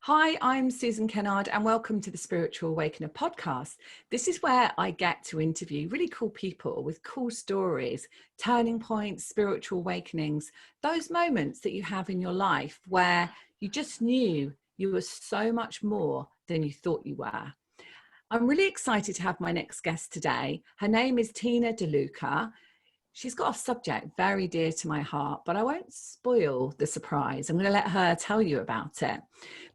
Hi, I'm Susan Kennard and welcome to the Spiritual Awakener podcast. This is where I get to interview really cool people with cool stories, turning points, spiritual awakenings, those moments that you have in your life where you just knew you were so much more than you thought you were. I'm really excited to have my next guest today. Her name is Tina De Luca. She's got a subject very dear to my heart, but I won't spoil the surprise. I'm going to let her tell you about it.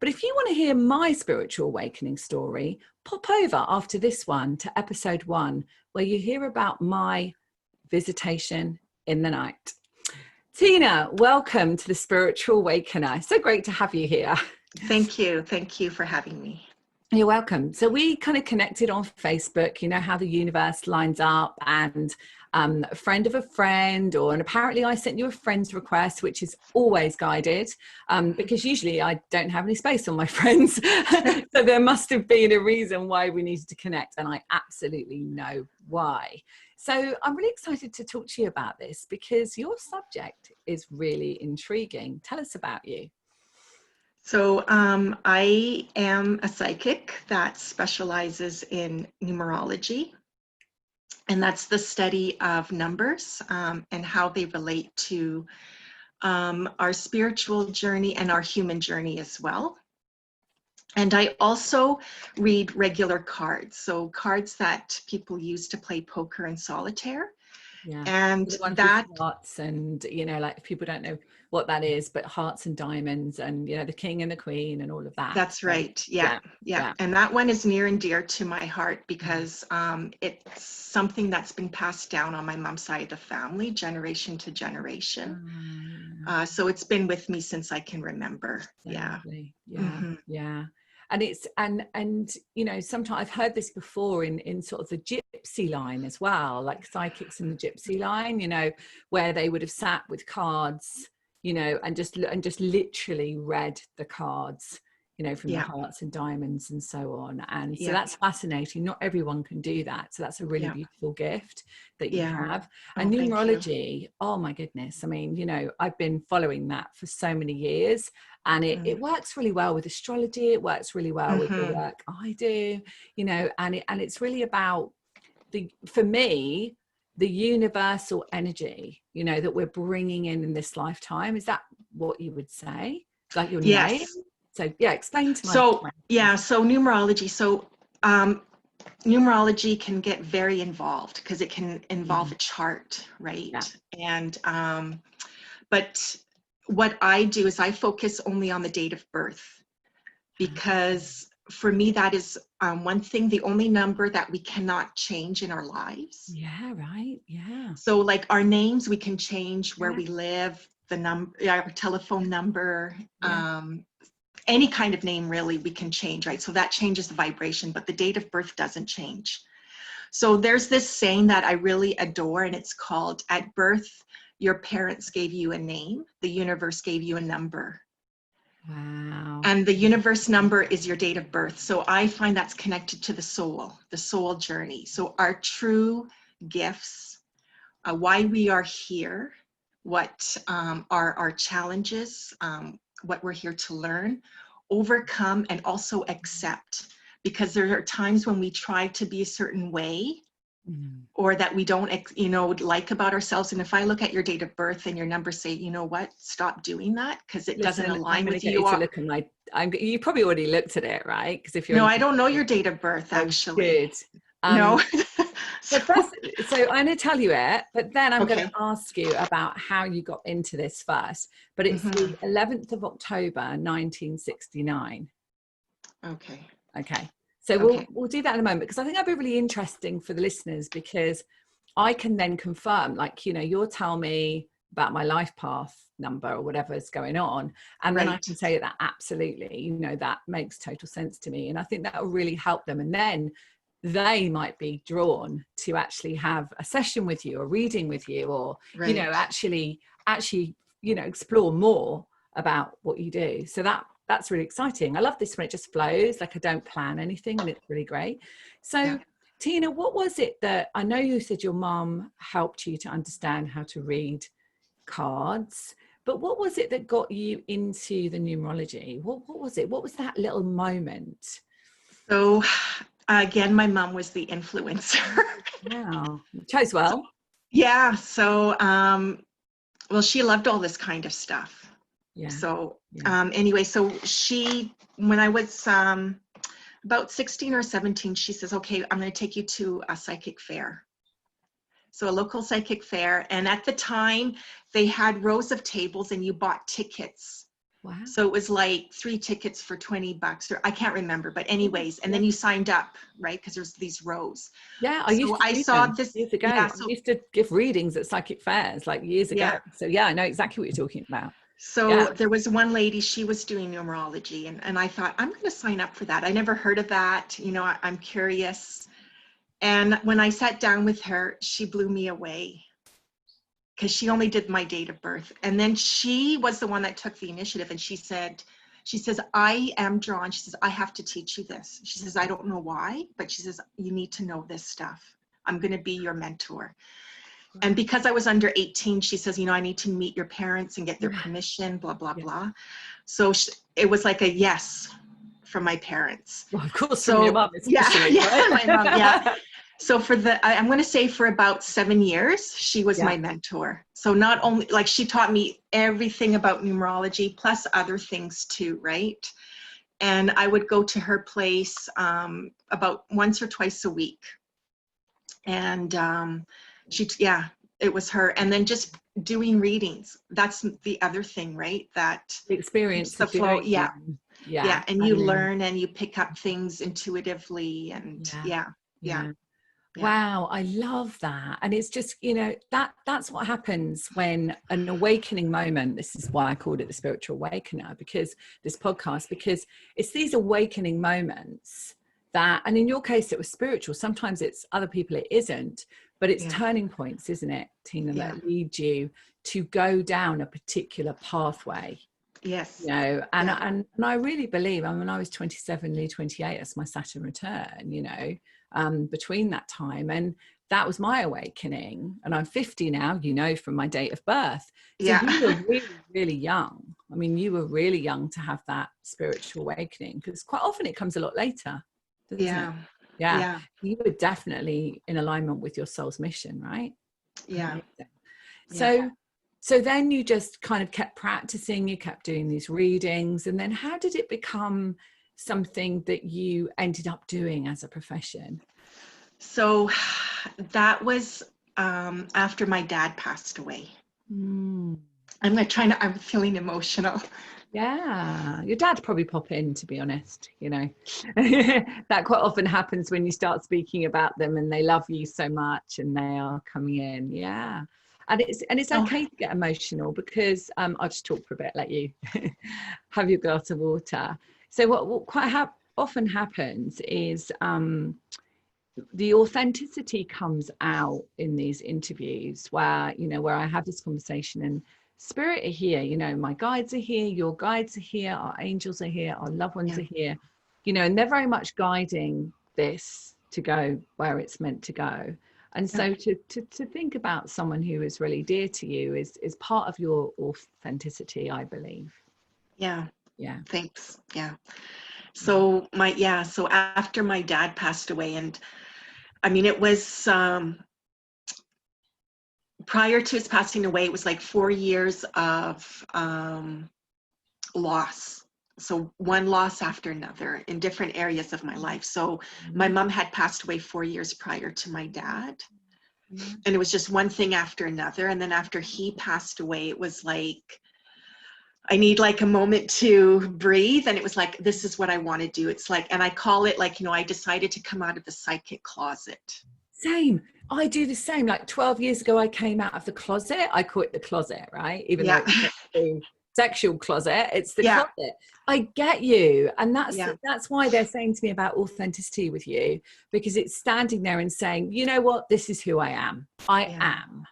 But if you want to hear my spiritual awakening story, pop over after this one to episode 1, where you hear about my visitation in the night. Tina, welcome to the Spiritual Awakener. So great to have you here. Thank you. Thank you for having me. You're welcome. So we kind of connected on Facebook, you know how the universe lines up, and a friend of a friend, and apparently I sent you a friend's request, which is always guided, because usually I don't have any space on my friends. So there must have been a reason why we needed to connect, and I absolutely know why. So I'm really excited to talk to you about this because your subject is really intriguing. Tell us about you. So I am a psychic that specializes in numerology, and that's the study of numbers and how they relate to our spiritual journey and our human journey as well. And I also read regular cards, so cards that people use to play poker and solitaire. Yeah, And the one that with hearts, and like if people don't know what that is, but hearts and diamonds, and the king and the queen and all of that. That's right. Yeah. And that one is near and dear to my heart because it's something that's been passed down on my mom's side of the family, generation to generation. So it's been with me since I can remember. Yeah. And it's and sometimes I've heard this before in sort of the gypsy line as well, like psychics in the gypsy line, where they would have sat with cards, and just literally read the cards, from the hearts and diamonds and so on. And so that's fascinating. Not everyone can do that. So that's a really beautiful gift that you have. And numerology, oh my goodness. I mean, I've been following that for so many years, and it works really well with astrology. It works really well with the work I do, and it's really about for me, the universal energy, that we're bringing in this lifetime. Is that what you would say? Like your name? So explain to my friends. So numerology. So numerology can get very involved because it can involve a chart, right? And but what I do is I focus only on the date of birth, because for me that is one thing, the only number that we cannot change in our lives. So like our names, we can change where we live, the number, our telephone number, any kind of name really we can change, right? So that changes the vibration, but the date of birth doesn't change. So there's this saying that I really adore, and it's called, at birth, your parents gave you a name, the universe gave you a number. Wow. And the universe number is your date of birth. So I find that's connected to the soul journey. So our true gifts, why we are here, what are our challenges, what we're here to learn, overcome, and also accept. Because there are times when we try to be a certain way, or that we don't, like about ourselves. And if I look at your date of birth and your number, say, you know what, stop doing that because it doesn't align with you. You probably already looked at it, right? Because if you're I don't know your date of birth, actually. Good. No. So I'm going to tell you it, but then I'm going to ask you about how you got into this first. But it's the 11th of October, 1969. Okay. So we'll do that in a moment, because I think that'd be really interesting for the listeners, because I can then confirm, like, you'll tell me about my life path number or whatever's going on. And then I can say that absolutely, that makes total sense to me. And I think that will really help them. And then they might be drawn to actually have a session with you, or reading with you, or, actually, explore more about what you do. So that's really exciting. I love this when it just flows, like I don't plan anything, and it's really great. So Tina, what was it that, I know you said your mom helped you to understand how to read cards, But what was it that got you into the numerology? What was it? What was that little moment? So again, my mom was the influencer. Wow. Chose well. Yeah. So, well, she loved all this kind of stuff. Yeah. So Yeah. anyway, so when I was about 16 or 17, she says, okay, I'm going to take you to a psychic fair. So a local psychic fair. And at the time, they had rows of tables and you bought tickets. Wow. So it was like 3 tickets for $20, or I can't remember, but anyways, and then you signed up, right? Because there's these rows. Yeah, I So used to I do saw them this years ago. Yeah, I used to give readings at psychic fairs like years ago. yeah. So yeah, I know exactly what you're talking about. So Yeah. there was one lady, she was doing numerology, and I thought, I'm going to sign up for that. I never heard of that. You know, I'm curious. And when I sat down with her, she blew me away because she only did my date of birth. And then she was the one that took the initiative. And she says, I am drawn. She says, I have to teach you this. She says, I don't know why, but she says, you need to know this stuff. I'm going to be your mentor. And because I was under 18, she says, you know, I need to meet your parents and get their permission, blah, blah, blah. So it was like a yes from my parents. Well, of course, so, from your mum, especially. Yeah, Right? my mom, yeah. So I'm going to say for about 7 years, she was my mentor. So not only, like, she taught me everything about numerology, plus other things too, right? And I would go to her place about once or twice a week. And it was her. And then just doing readings. That's the other thing, right? That The experience the of flow. doing Yeah. them. Yeah. And you learn and you pick up things intuitively. And yeah. Wow, I love that. And it's just, you know, that's what happens when an awakening moment, this is why I called it the spiritual awakener, because this podcast, because it's these awakening moments that, and in your case, it was spiritual. Sometimes it's other people, it isn't, but it's turning points, isn't it, Tina, that lead you to go down a particular pathway. Yes. You know, and I really believe, I mean, when I was 27, nearly 28, that's my Saturn return, you know, between that time. And that was my awakening. And I'm 50 now, you know, from my date of birth. So you were really, really young. I mean, you were really young to have that spiritual awakening, because quite often it comes a lot later, doesn't it? Yeah. You were definitely in alignment with your soul's mission, right? Yeah. So then you just kind of kept practicing, you kept doing these readings, and then how did it become something that you ended up doing as a profession? So that was after my dad passed away. I'm feeling emotional. Yeah, your dad probably pop in, to be honest, you know. That quite often happens when you start speaking about them and they love you so much and they are coming in. Yeah. And it's okay to get emotional, because I'll just talk for a bit, let you have your glass of water. So what quite often happens is the authenticity comes out in these interviews where, you know, where I have this conversation and spirit are here, you know, my guides are here, your guides are here, our angels are here, our loved ones are here, you know, and they're very much guiding this to go where it's meant to go. And so to think about someone who is really dear to you is part of your authenticity, I believe. Yeah. Thanks. Yeah. So so after my dad passed away, and I mean, it was prior to his passing away, it was like 4 years of loss. So one loss after another in different areas of my life. So my mom had passed away 4 years prior to my dad. And it was just one thing after another. And then after he passed away, it was like, I need like a moment to breathe. And it was like, this is what I want to do. It's like, and I call it like, you know, I decided to come out of the psychic closet. Same. I do the same. Like 12 years ago, I came out of the closet. I call it the closet, right? Even though it's not the sexual closet, it's the closet. I get you. And that's why they're saying to me about authenticity with you, because it's standing there and saying, you know what, this is who I am. I am.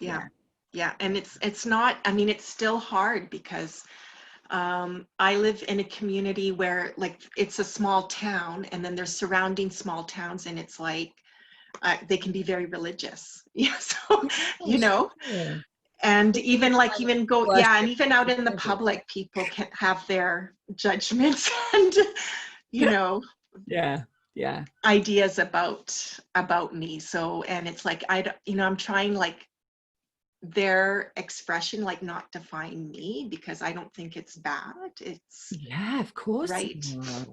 Yeah. And it's not, I mean, it's still hard because I live in a community where like it's a small town, and then there's surrounding small towns, and it's like they can be very religious. So, you know, And even like, even go, Worship. yeah, and even out in the public, people can have their judgments and, you know, Yeah, yeah, ideas about me. So, and it's like, you know, I'm trying like their expression, like not define me, because I don't think it's bad. It's yeah, of course. right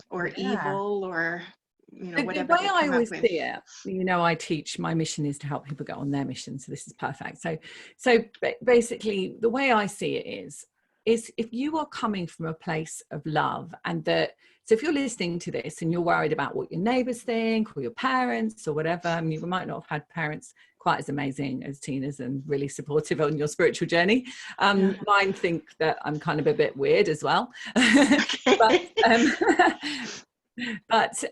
or Yeah. evil, or, you know, The whatever way they I come up always with. see it, you know, I teach, my mission is to help people get on their mission. So this is perfect. So basically the way I see it is if you are coming from a place of love, and that, so if you're listening to this and you're worried about what your neighbors think or your parents or whatever, I mean, you might not have had parents quite as amazing as Tina's and really supportive on your spiritual journey. Mine think that I'm kind of a bit weird as well. But but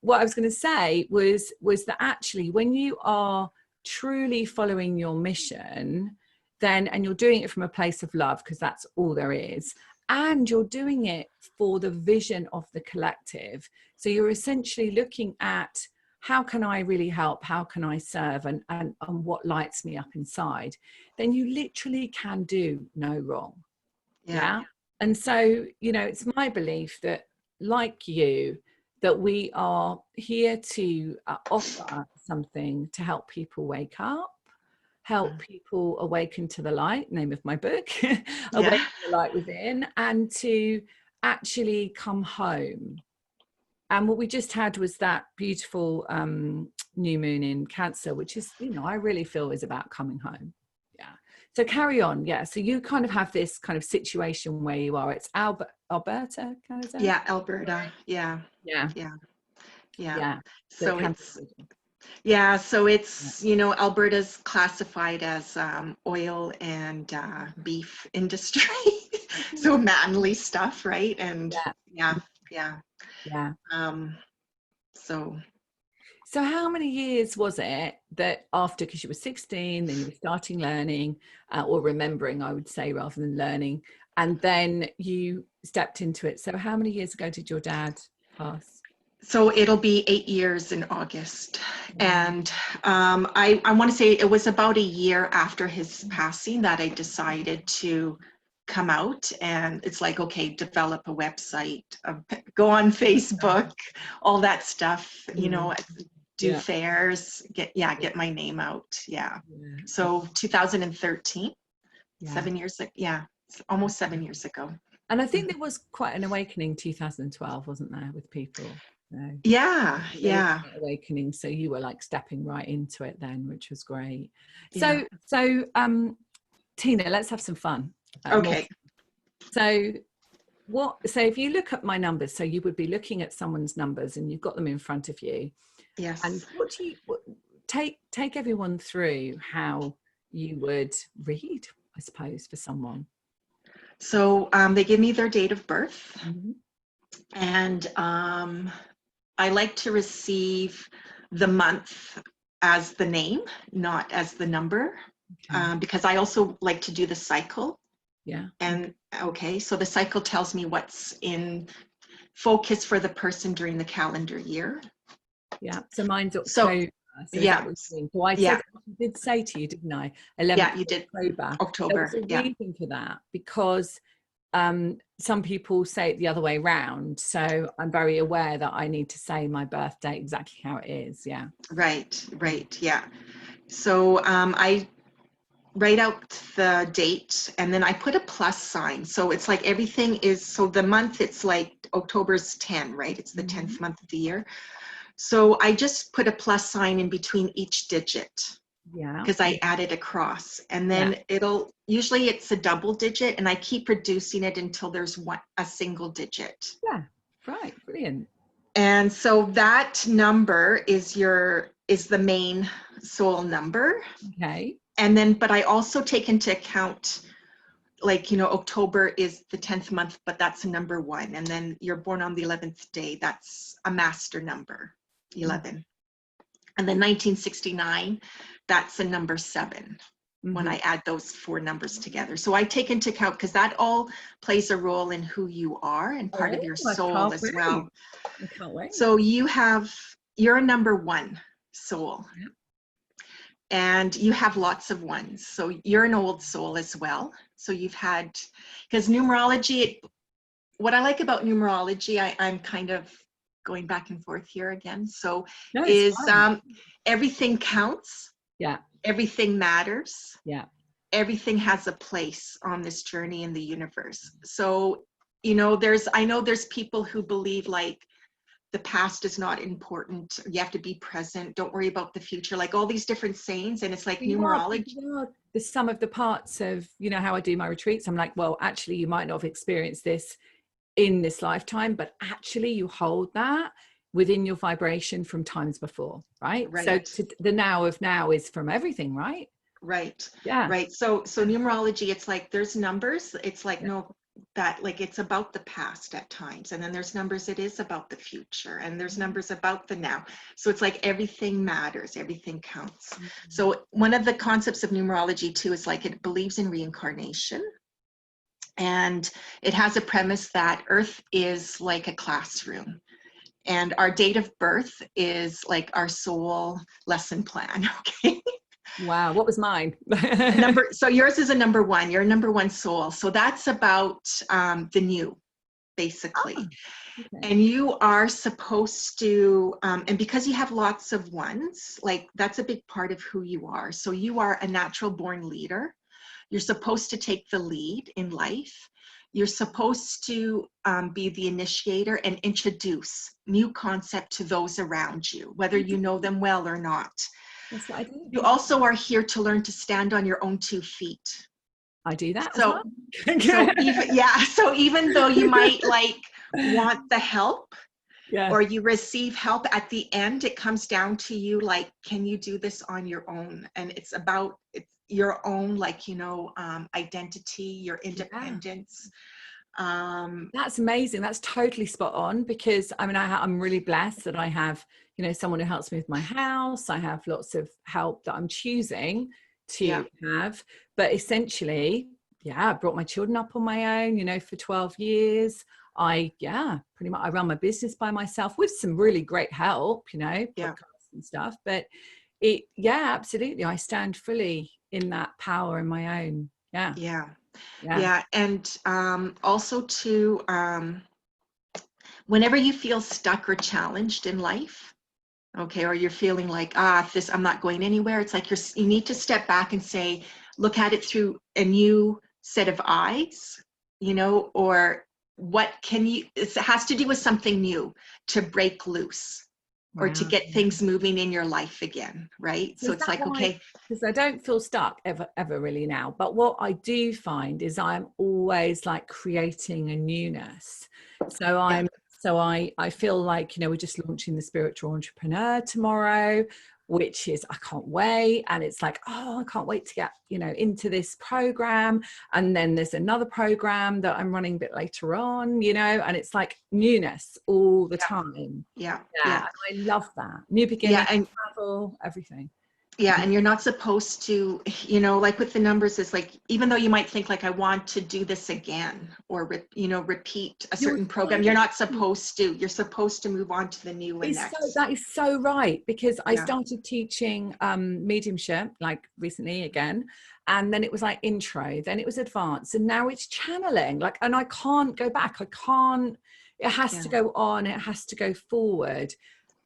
what I was going to say was that actually when you are truly following your mission, then, and you're doing it from a place of love, because that's all there is, and you're doing it for the vision of the collective, so you're essentially looking at how can I really help, how can I serve, and what lights me up inside, then you literally can do no wrong. Yeah. And so, you know, it's my belief that, like you, that we are here to offer something to help people wake up, help people awaken to the light, name of my book, awaken to the light within, and to actually come home. And what we just had was that beautiful new moon in Cancer, which is, you know, I really feel is about coming home. Yeah. So carry on. Yeah. So you kind of have this kind of situation where you are. It's Alberta, Canada? Yeah, Alberta. Yeah. Yeah. Yeah. Yeah. Yeah. So it's, yeah, so it's, you know, Alberta's classified as oil and beef industry. So manly stuff, right? And yeah. So how many years was it that after, because you were 16, then you were starting learning, or remembering, I would say, rather than learning, and then you stepped into it. So how many years ago did your dad pass? So it'll be 8 years in August. And I want to say it was about a year after his passing that I decided to come out, and it's like, okay, develop a website, go on Facebook, all that stuff, you know, do fairs, get my name out. So 2013, 7 years, almost 7 years ago. And I think there was quite an awakening 2012, wasn't there, with people? Yeah. Awakening. So you were like stepping right into it then, which was great. So Tina, let's have some fun. Okay. So if you look at my numbers, so you would be looking at someone's numbers and you've got them in front of you. Yes. And what do you take everyone through how you would read, I suppose, for someone? So they give me their date of birth, and I like to receive the month as the name, not as the number, because I also like to do the cycle. Yeah. And so the cycle tells me what's in focus for the person during the calendar year. Yeah. So mine's October. So I did say to you, didn't I? 11th you did. October. There was a reason for that, because some people say it the other way around. So I'm very aware that I need to say my birthday exactly how it is. Yeah. Right. Yeah. So I write out the date, and then I put a plus sign. So it's like everything is, so the month, it's like October's 10, right? It's the 10th month of the year. So I just put a plus sign in between each digit. Yeah. Because I added a cross, and then usually it's a double digit, and I keep reducing it until there's a single digit. Yeah. Right. Brilliant. And so that number is the main soul number. Okay. And then, but I also take into account, like, you know, October is the 10th month, but that's a number 1. And then you're born on the 11th day. That's a master number, 11. And then 1969, that's a number 7 when I add those 4 numbers together. So I take into account, because that all plays a role in who you are and part of your soul as well. I can't wait. So you're a number 1 soul. and you have lots of ones. So you're an old soul as well. So you've had, because numerology, what I like about numerology, I'm kind of going back and forth here again. So No, it's is fine. everything counts. Yeah. Everything matters. Yeah. Everything has a place on this journey in the universe. So, you know, I know there's people who believe like the past is not important. You have to be present. Don't worry about the future. Like all these different sayings. And it's like numerology. You are the sum of the parts of, you know, how I do my retreats. I'm like, well, actually, you might not have experienced this in this lifetime, but actually you hold that within your vibration from times before, right? So the now of now is from everything, right? Right. Yeah. Right. So numerology, it's like there's numbers. It's like, no, that like it's about the past at times. And then there's numbers, it is about the future. And there's numbers about the now. So it's like everything matters, everything counts. Mm-hmm. So one of the concepts of numerology too is like it believes in reincarnation. And it has a premise that Earth is like a classroom. And our date of birth is like our soul lesson plan. Okay. Wow, what was mine? So yours is a number one. You're a number one soul. So that's about the new, basically. Oh, okay. And you are supposed to, and because you have lots of ones, like that's a big part of who you are. So you are a natural born leader. You're supposed to take the lead in life. You're supposed to be the initiator and introduce new concept to those around you, whether you know them well or not. That's what I do. You also are here to learn to stand on your own 2 feet. I do that so, as well. So even though you might like want the help, yeah, or you receive help, at the end it comes down to you like, can you do this on your own? And it's about your own, like, you know, identity, your independence. That's amazing. That's totally spot on, because I mean, I'm really blessed that I have, you know, someone who helps me with my house. I have lots of help that I'm choosing to have, but essentially, I brought my children up on my own, you know, for 12 years. Pretty much I run my business by myself with some really great help, you know, podcasts and stuff, but absolutely. I stand fully in that power in my own. Yeah. And also to whenever you feel stuck or challenged in life, okay, or you're feeling like, I'm not going anywhere, it's like you need to step back and say, look at it through a new set of eyes, you know, or it has to do with something new to break loose. Wow. Or to get things moving in your life again, right? So it's like, okay. Because I don't feel stuck ever really now. But what I do find is I'm always like creating a newness. So I feel like, you know, we're just launching the Spiritual Entrepreneur tomorrow, which is, I can't wait. And it's like, I can't wait to get, you know, into this program. And then there's another program that I'm running a bit later on, you know, and it's like newness all the time. Yeah. I love that. New beginning, and travel, everything. Yeah, and you're not supposed to, you know, like with the numbers, it's like, even though you might think like, I want to do this again, or, repeat a certain program, you're not supposed to. You're supposed to move on to the new and next. That is so right, because I started teaching mediumship like recently again, and then it was like intro, then it was advanced, and now it's channeling, like, and I can't go back. It has to go on, it has to go forward.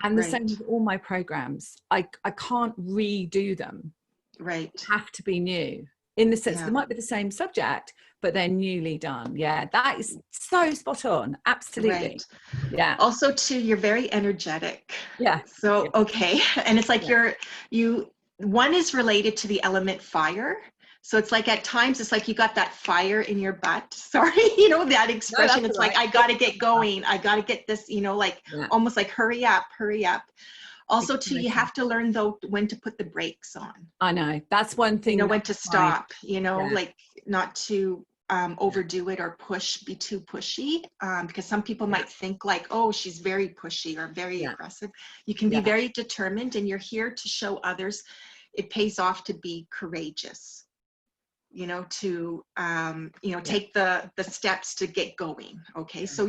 And the same with all my programs. I can't redo them. Right. They have to be new, in the sense they might be the same subject, but they're newly done. Yeah, that is so spot on. Absolutely. Right. Yeah. Also too, you're very energetic. Yeah. So, okay. And it's like one is related to the element fire. So it's like at times it's like you got that fire in your butt. Sorry, you know, that expression. It's like, I got to get going. I got to get this, you know, like almost like hurry up. Also too, you have to learn though when to put the brakes on. I know. That's one thing. You know, when to stop, you know, like not to overdo it or be too pushy, because some people might think like, oh, she's very pushy or very aggressive. You can be very determined, and you're here to show others it pays off to be courageous, you know, to take the steps to get going. Okay. So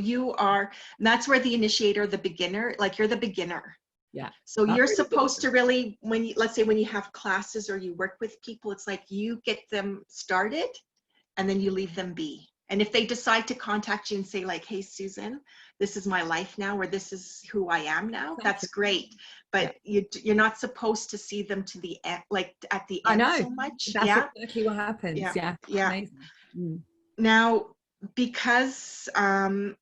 that's where the initiator, the beginner, like you're the beginner. Yeah. So That's you're really supposed good. to really, when you, let's say when you have classes or you work with people, it's like you get them started and then you leave them be. And if they decide to contact you and say like, hey, Susan, this is my life now, or this is who I am now, that's great. But you're not supposed to see them to the end, like at the I end know. so much. That's Yeah. exactly what happens. Yeah. Yeah. Yeah. Amazing. Mm. Now, because I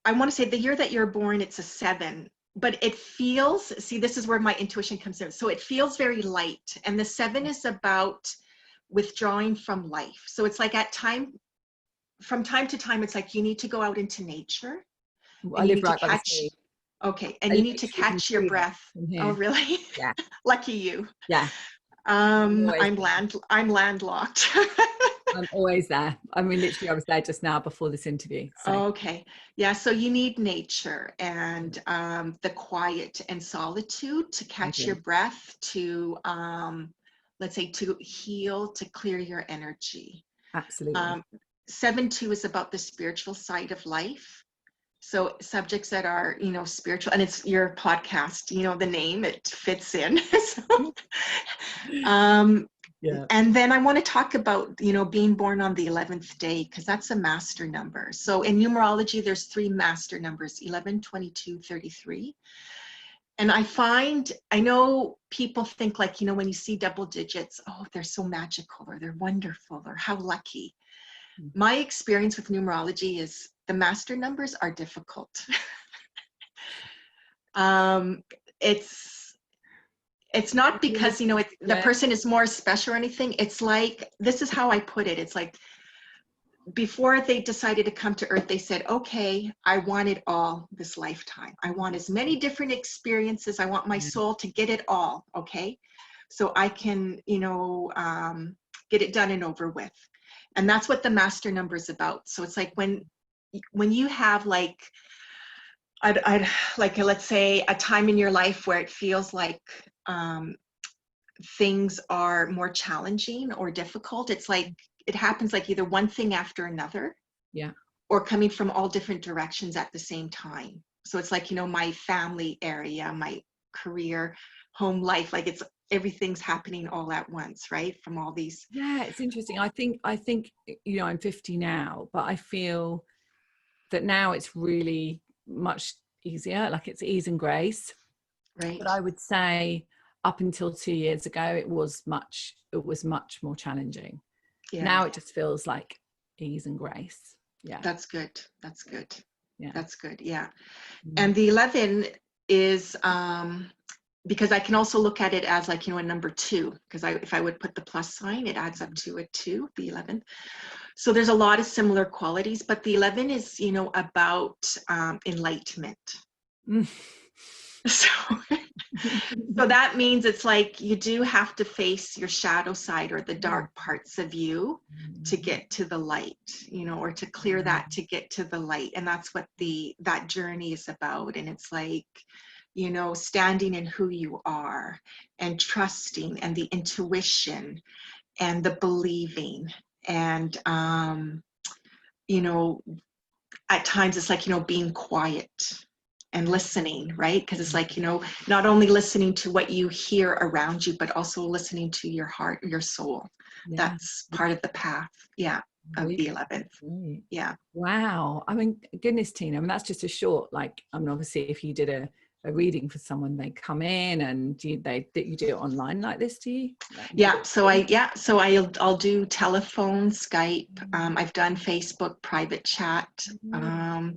want to say the year that you're born, it's a 7, but it feels, see, this is where my intuition comes in. So it feels very light. And the 7 is about withdrawing from life. So it's like from time to time, it's like you need to go out into nature I and you live need to right by the catch, sea. okay, and I you need to literally can catch your see it breath. from Oh, here. really? Yeah. Lucky you. Yeah. I'm I'm landlocked. always there. I mean, literally, I was there just now before this interview. So. Okay. Yeah. So you need nature and the quiet and solitude to catch your breath, to, let's say, to heal, to clear your energy. Absolutely. 7-2 is about the spiritual side of life. So subjects that are, spiritual, and it's your podcast, the name, it fits in. So, Yeah. and then I want to talk about, being born on the 11th day, because that's a master number. So in numerology, there's 3 master numbers, 11, 22, 33. And I know people think like, when you see double digits, oh, they're so magical, or they're wonderful, or how lucky. My experience with numerology is the master numbers are difficult. It's not because, the person is more special or anything. It's like, this is how I put it. It's like, before they decided to come to Earth, they said, okay, I want it all this lifetime. I want as many different experiences. I want my soul to get it all, okay? So I can, get it done and over with. And that's what the master number is about. So it's like when you have like, I'd like, let's say a time in your life where it feels like things are more challenging or difficult. It's like, it happens like either one thing after another. Yeah. Or coming from all different directions at the same time. So it's like, my family area, my career, home life, like everything's happening all at once, right? From all these. Yeah, it's interesting. I think, I'm 50 now, but I feel that now it's really much easier. Like it's ease and grace. Right. But I would say up until 2 years ago, it was much more challenging. Yeah. Now it just feels like ease and grace. Yeah. That's good. That's good. Yeah. That's good. Yeah. And the 11 is, because I can also look at it as like, a number 2, because if I would put the plus sign, it adds up to a 2, the 11. So there's a lot of similar qualities, but the 11 is, about enlightenment. So that means it's like you do have to face your shadow side or the dark parts of you to get to the light, or to clear that to get to the light. And that's what that journey is about. And it's like, standing in who you are and trusting, and the intuition and the believing. And, at times it's like, being quiet and listening, right? Because it's like, not only listening to what you hear around you, but also listening to your heart, your soul. Yeah. That's part of the path. Yeah. Of the 11th. Right. Yeah. Wow. I mean, goodness, Tina. I mean, that's just a short, like, I mean, obviously if you did a reading for someone, they come in and you do it online like this, do you? Yeah. So I'll do telephone, Skype. I've done Facebook private chat. I'm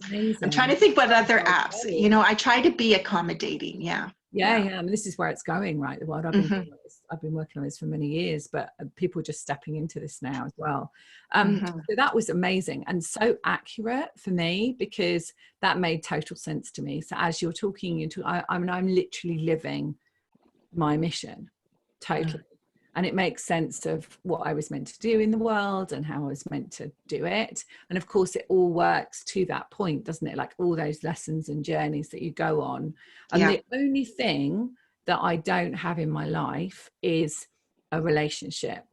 trying to think what other apps, I try to be accommodating. Yeah. Yeah. I mean, this is where it's going, right? The world. I've been working on this for many years, but people are just stepping into this now as well. So that was amazing and so accurate for me, because that made total sense to me. So as you're talking, I mean, I'm literally living my mission totally. And it makes sense of what I was meant to do in the world and how I was meant to do it. And of course, it all works to that point, doesn't it? Like all those lessons and journeys that you go on. And the only thing that I don't have in my life is a relationship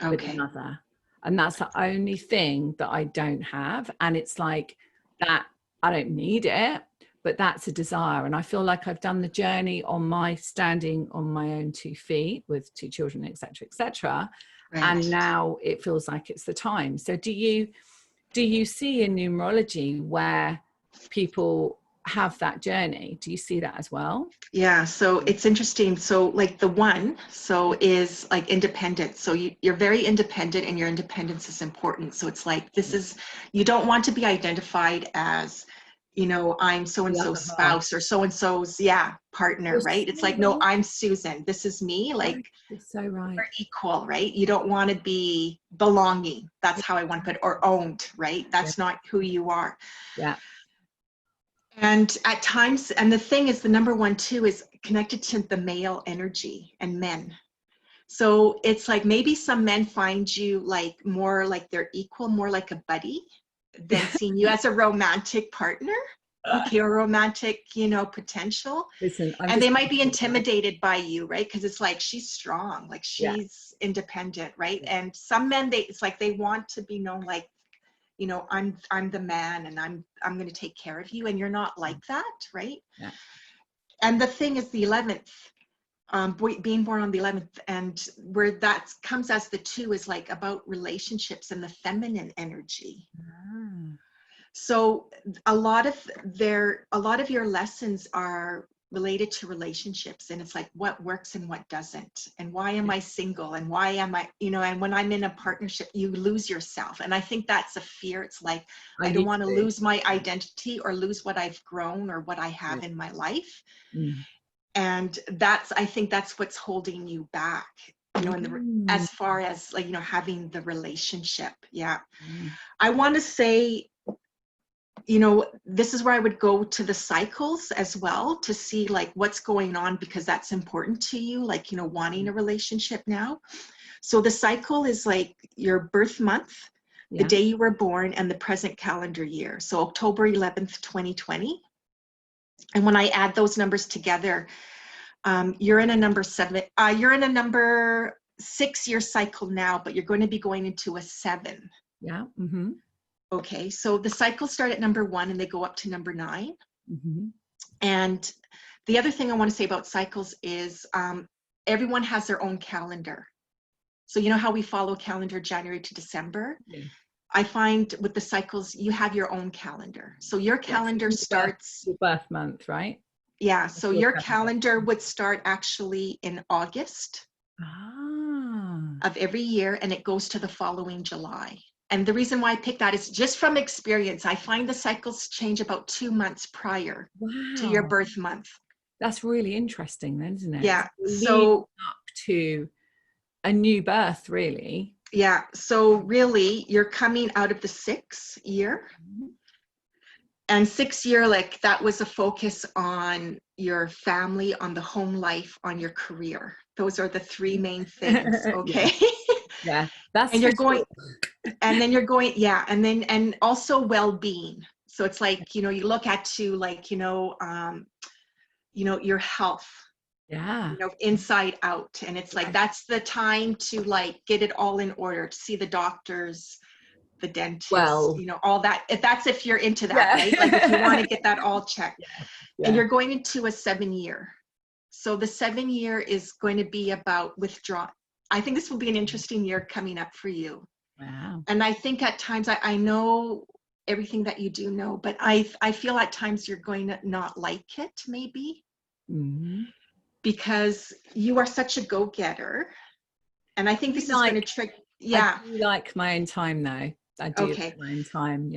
with another. And that's the only thing that I don't have. And it's like that, I don't need it, but that's a desire. And I feel like I've done the journey on my standing on my own 2 feet with 2 children, etc., etc. Right. And now it feels like it's the time. So do you see in numerology where people have that journey? Do you see that as well? Yeah, so it's interesting. So like the one, so is like independent. So you're very independent, and your independence is important. So it's like, this is, you don't want to be identified as, you know, I'm so-and-so's spouse or so-and-so's, partner, right? It's like, no, I'm Susan. This is me. Like, you're so right. We're equal, right? You don't want to be belonging. That's how I want to put it, or owned, right? That's not who you are. Yeah. And at times, and the thing is, the number one too is connected to the male energy and men. So it's like, maybe some men find you like more like they're equal, more like a buddy, than seeing you as a romantic partner. Okay, or romantic, you know, potential. Listen, and they might be intimidated by you, right? Because it's like, she's strong, like she's independent, right? And some men, it's like they want to be known like, you know, I'm the man, and I'm going to take care of you, and you're not like that, right? Yeah. And the thing is, the 11th, being born on the 11th, and where that comes as the 2 is like about relationships and the feminine energy. So a lot of your lessons are related to relationships, and it's like, what works and what doesn't, and why am I single, and why am I, you know, and when I'm in a partnership, you lose yourself. And I think that's a fear. It's like, I don't want to lose my identity, or lose what I've grown, or what I have in my life. And I think that's what's holding you back, you know, as far as like, you know, having the relationship. I want to say, you know, this is where I would go to the cycles as well, to see like what's going on, because that's important to you, like, you know, wanting a relationship now. So the cycle is like your birth month, the day you were born, and the present calendar year. So October 11th, 2020. And when I add those numbers together, you're in a number 7, you're in a number 6-year cycle now, but you're going to be going into a 7. Okay, so the cycles start at number 1 and they go up to number 9. And the other thing I want to say about cycles is everyone has their own calendar. So you know how we follow calendar January to December? I find with the cycles, you have your own calendar. So your calendar starts... Your birth month, right? Yeah, so your calendar would start actually in August of every year, and it goes to the following July. And the reason why I picked that is just from experience. I find the cycles change about 2 months prior to your birth month. That's really interesting then, isn't it? Yeah. So up to a new birth, really. Yeah. So really, you're coming out of the 6th year. And 6th year, like that was a focus on your family, on the home life, on your career. Those are the 3 main things. Okay. That's and you're going, and then you're going, and also well-being. So it's like, you know, you look at to like, you know, your health, you know, inside out. And it's like, that's the time to like get it all in order, to see the doctors, the dentist, you know, all that. If you're into that, right? Like if you want to get that all checked. And you're going into a 7-year. So the 7-year is going to be about withdraw. I think this will be an interesting year coming up for you. Wow. And I think at times, I know everything that you do know, but I feel at times you're going to not like it, maybe. Because you are such a go-getter. And I think this is going to trick. I do like my own time though. I do like my own time.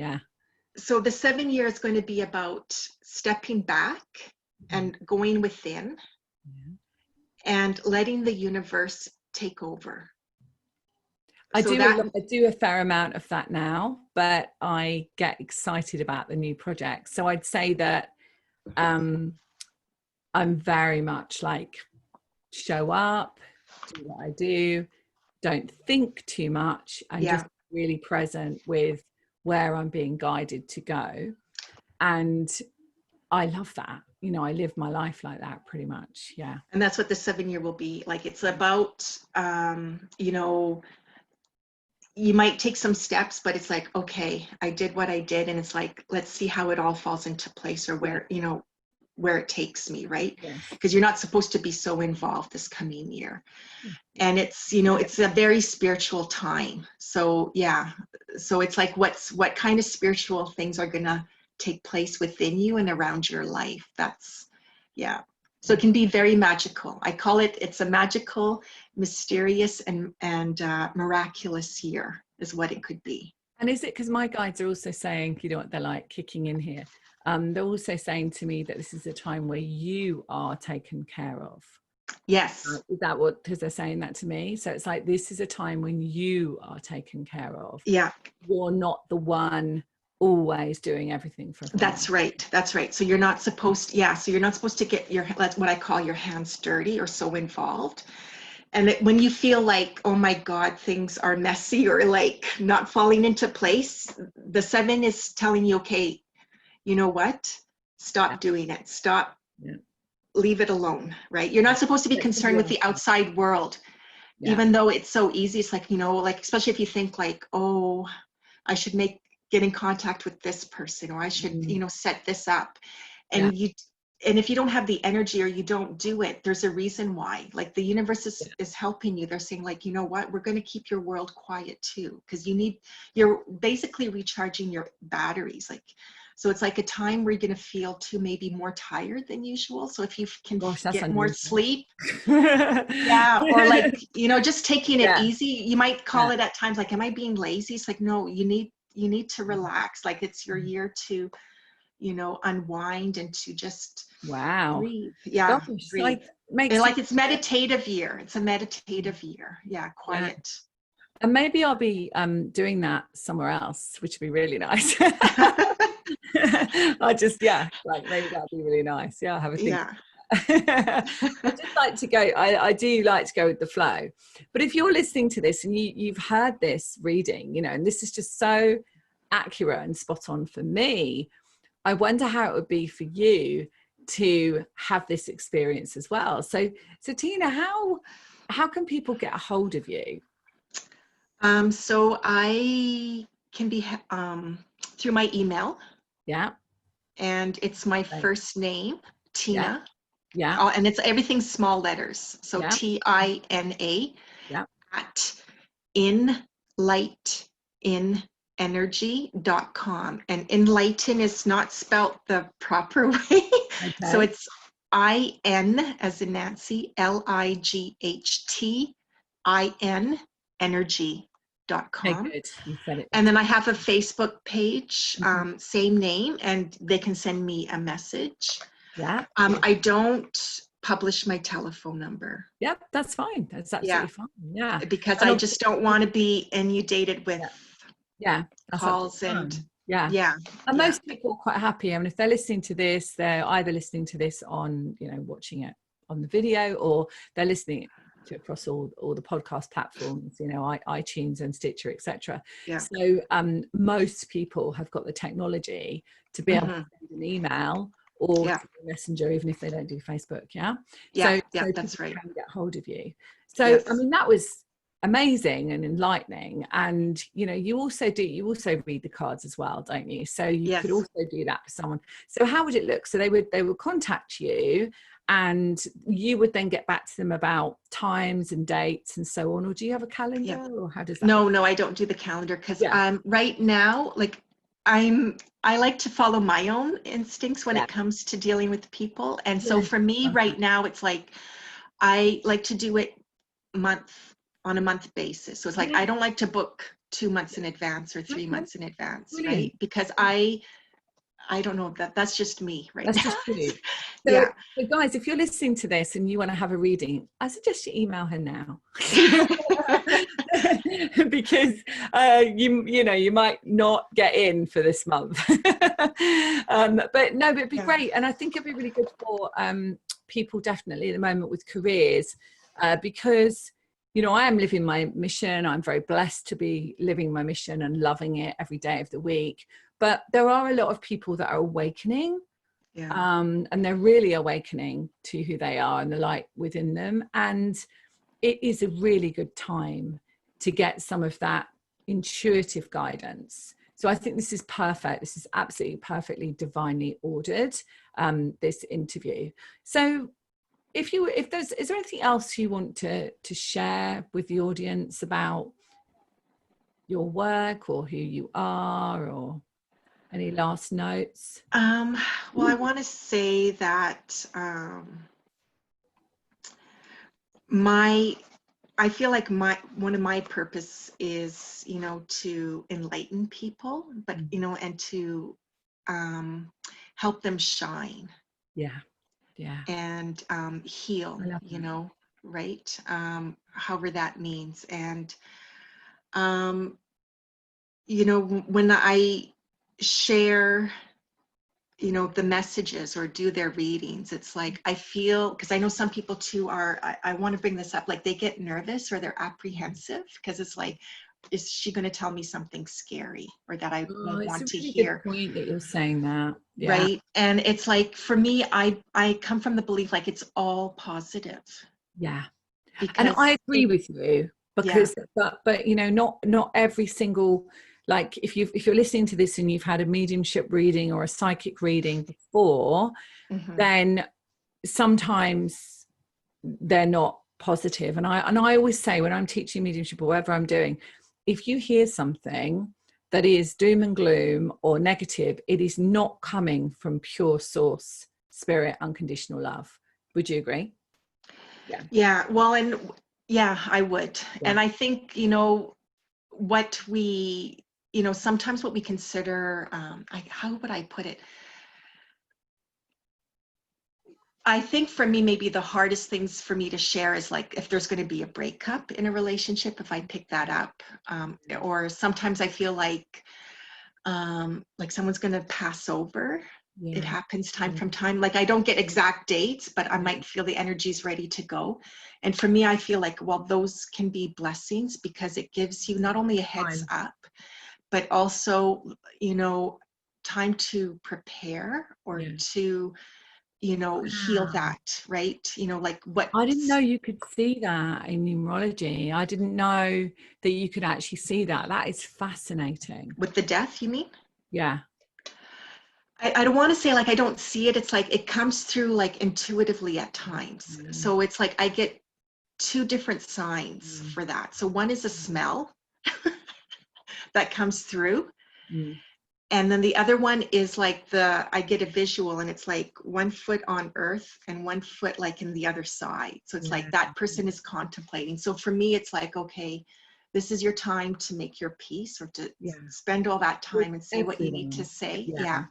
So the 7-year is going to be about stepping back and going within and letting the universe take over. I do a fair amount of that now, but I get excited about the new project. So I'd say that I'm very much like show up, do what I do, don't think too much, and just really present with where I'm being guided to go. And I love that. You know, I live my life like that pretty much. Yeah. And that's what the 7-year will be like. It's about, you know, you might take some steps, but it's like, okay, I did what I did. And it's like, let's see how it all falls into place, or where, you know, where it takes me, right? Yes. Because you're not supposed to be so involved this coming year. And it's, you know, it's a very spiritual time. So yeah, so it's like, what kind of spiritual things are gonna take place within you and around your life? That's, yeah. So it can be very magical. I call it, it's a magical, mysterious, and miraculous year is what it could be. And is it because my guides are also saying, you know what, they're like kicking in here. They're also saying to me that this is a time where you are taken care of. Yes. Is that what, because they're saying that to me? So it's like, this is a time when you are taken care of. Yeah. You're not the one always doing everything for everyone. That's right. That's right. So you're not supposed to, yeah. So you're not supposed to get your, that's what I call your hands dirty or so involved. And when you feel like, oh my God, things are messy or like not falling into place, the 7 is telling you, okay, you know what? Stop doing it. Stop. Yeah. Leave it alone, right? You're not supposed to be concerned with the outside world, even though it's so easy. It's like, you know, like, especially if you think like, oh, I should get in contact with this person, or I should, you know, set this up. And and if you don't have the energy or you don't do it, there's a reason why. Like the universe is helping you. They're saying like, you know what, we're going to keep your world quiet too, because you're basically recharging your batteries. Like, so it's like a time where you're going to feel too maybe more tired than usual. So if you can get more sleep, yeah, or like, you know, just taking it easy. You might call it at times like, am I being lazy? It's like, no, you need to relax. Like it's your year to, you know, unwind and to just breathe. Yeah. Gosh, breathe. And like it's meditative year. It's a meditative year. Yeah. Quiet. And maybe I'll be doing that somewhere else, which would be really nice. I just, like maybe that'd be really nice. Yeah, have a think. Yeah. I just like to go, I do like to go with the flow. But if you're listening to this and you've heard this reading, you know, and this is just so accurate and spot on for me, I wonder how it would be for you to have this experience as well. So Tina, how can people get a hold of you? So I can be through my email. Yeah. And it's my first name, Tina. Yeah. Oh, and it's everything small letters. So TINA at enlightenenergy.com. And enlighten is not spelt the proper way. Okay. So it's IN as in Nancy, LIGHTIN energy.com. Okay, you said it. And then I have a Facebook page, same name, and they can send me a message. Yeah. I don't publish my telephone number. Yep, that's fine. That's absolutely fine. Yeah. Because I just don't want to be inundated with calls and And most people are quite happy. I mean, if they're listening to this, they're either listening to this on, you know, watching it on the video, or they're listening to across all the podcast platforms, you know, iTunes and Stitcher, etc. So most people have got the technology to be able to send an email or to Messenger, even if they don't do Facebook. So that's right. Can get hold of you. So I mean, that was amazing and enlightening. And you know, you also read the cards as well, don't you? So you could also do that for someone. So how would it look? So they would contact you, and you would then get back to them about times and dates and so on. Or do you have a calendar, or how does that work? No, I don't do the calendar, because right now, like I like to follow my own instincts when it comes to dealing with people. And so for me right now, it's like I like to do it on a month basis. So it's like I don't like to book 2 months in advance or 3 months in advance, right? Because I don't know, that's just me, right? That's just you. So guys, if you're listening to this and you want to have a reading, I suggest you email her now. Because you might not get in for this month. But it'd be great. And I think it'd be really good for people definitely at the moment with careers, because you know, I am living my mission. I'm very blessed to be living my mission and loving it every day of the week. But there are a lot of people that are awakening, and they're really awakening to who they are and the light within them. And it is a really good time to get some of that intuitive guidance. So I think this is perfect. This is absolutely perfectly divinely ordered, this interview. So is there anything else you want to share with the audience about your work or who you are, or any last notes? Well, I want to say that I feel like one of my purpose is, you know, to enlighten people, but, you know, and to help them shine. Yeah. Yeah. And heal, you know, right? However that means. And, you know, when I share, you know, the messages or do their readings, it's like I feel, because I know some people too are, I want to bring this up, like they get nervous or they're apprehensive because it's like, is she going to tell me something scary or that I won't It's want a to really hear? good point that you're saying that. Yeah. Right. And it's like, for me, I come from the belief like it's all positive. Yeah. And Because I agree with you, because but you know, not every single, like if you're listening to this and you've had a mediumship reading or a psychic reading before, then sometimes they're not positive. And I always say, when I'm teaching mediumship or whatever I'm doing, if you hear something that is doom and gloom or negative, it is not coming from pure source, spirit, unconditional love. Would you agree? Yeah. Yeah. Well, and yeah, I would. Yeah. And I think, you know, what we, you know, sometimes what we consider, how would I put it? I think for me, maybe the hardest things for me to share is like if there's going to be a breakup in a relationship, if I pick that up, or sometimes I feel like someone's going to pass over. Yeah. It happens time from time. Like I don't get exact dates, but I might feel the energy's ready to go. And for me, I feel like, well, those can be blessings because it gives you not only a heads up, but also, you know, time to prepare or to, you know, heal that, right? You know, like what I didn't know you could see that in numerology. I didn't know that you could actually see that. That is fascinating. with the death, you mean? Yeah. I don't want to say like I don't see it. It's like it comes through like intuitively at times. So it's like I get two different signs for that. So one is a smell that comes through. And then the other one is like I get a visual and it's like 1 foot on earth and 1 foot like in the other side. So it's like that person is contemplating. So for me, it's like, okay, this is your time to make your peace or to spend all that time and say what you need to say. Yeah.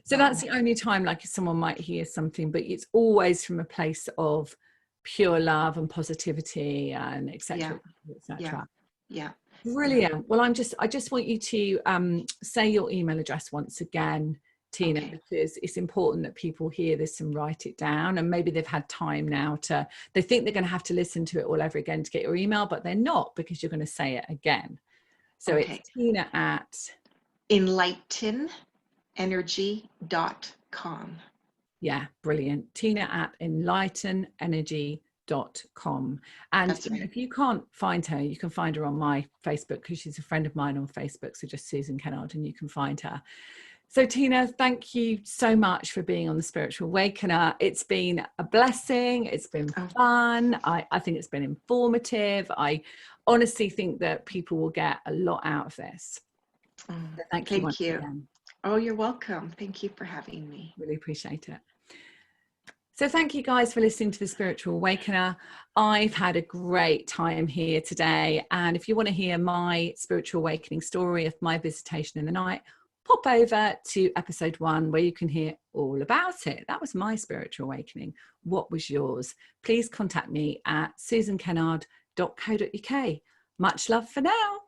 So that's the only time like someone might hear something, but it's always from a place of pure love and positivity and etc. Yeah. Brilliant. Well, I just want you to say your email address once again, Tina, because it's important that people hear this and write it down. And maybe they've had time now they think they're going to have to listen to it all over again to get your email, but they're not, because you're going to say it again. So it's Tina at enlightenenergy.com. Yeah, brilliant. Tina at enlightenenergy.com. And if you can't find her, you can find her on my Facebook, because she's a friend of mine on Facebook. So just Susan Kennard and you can find her. So Tina, thank you so much for being on The Spiritual Awakener. It's been a blessing. It's been fun. I think it's been informative. I honestly think that people will get a lot out of this. So thank you once again. Oh, you're welcome. Thank you for having me. Really appreciate it. So thank you guys for listening to The Spiritual Awakener. I've had a great time here today. And if you want to hear my spiritual awakening story of my visitation in the night, pop over to episode 1 where you can hear all about it. That was my spiritual awakening. What was yours? Please contact me at susankennard.co.uk. Much love for now.